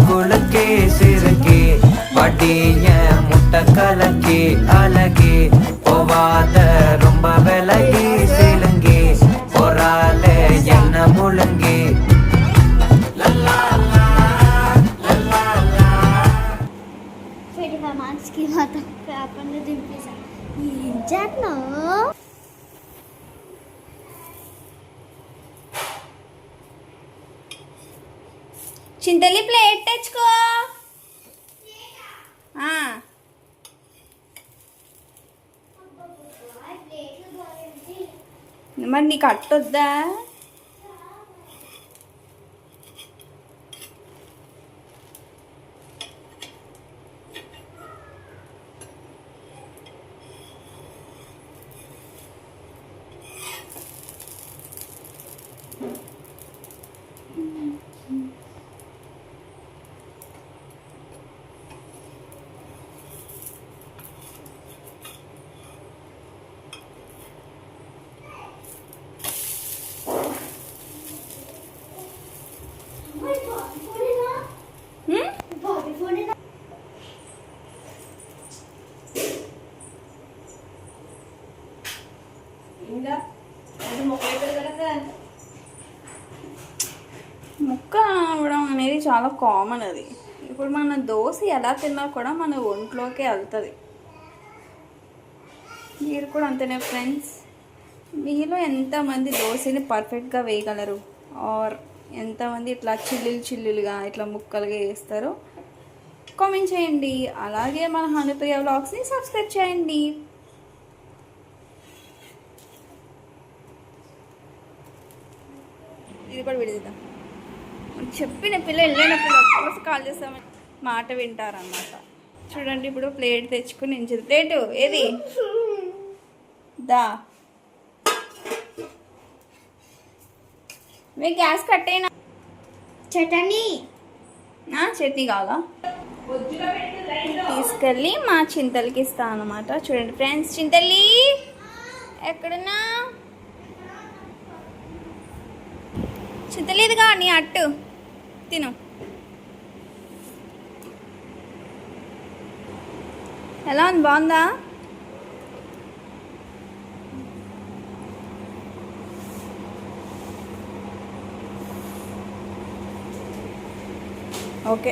குலுக்கி சிறுக்கி வட்டிய முட்டை கலக்கி அழகி போவாத ரொம்ப விலகி சிலுங்கி பொறாலே என்ன முழுங்கி मानसिकी माता आपण दिंपीचा हिंजात ना చింతలి ప్లేట్ తెచ్చుకో మరి నీకు అట్టొద్దా ముక్క అవడం అనేది చాలా కామన్. అది ఇప్పుడు మన దోశ ఎలా తిన్నా కూడా మన ఒంట్లోకి వెళ్తుంది. మీరు కూడా అంతేనే ఫ్రెండ్స్. మీలో ఎంతమంది దోశని పర్ఫెక్ట్గా వేయగలరు, ఆర్ ఎంతమంది ఇట్లా చిల్లులుగా ఇట్లా ముక్కలుగా వేస్తారో కామెంట్ చేయండి. అలాగే మన హనుప్రియ వ్లాగ్స్ని సబ్స్క్రైబ్ చేయండి. ఇది కూడా విడిదిద్దాం. చెప్పిన పిల్ల వెళ్ళినప్పుడు ఒక్కరోజు కాల్ చేస్తామని మాట వింటారన్నమాట. చూడండి, ఇప్పుడు ప్లేట్ తెచ్చుకుని నించుది. ప్లేటు ఏది దా మీ గ్యాస్ కట్టేనా? చట్నీ కావాలా? తీసుకెళ్ళి మా చింతలకి ఇస్తాను అన్నమాట. చూడండి ఫ్రెండ్స్, చింతల్లి ఎక్కడున్నా? చింతలేదుగా నీ అట్టు తిను. ఎలా ఉంది? బాగుందా? ఓకే.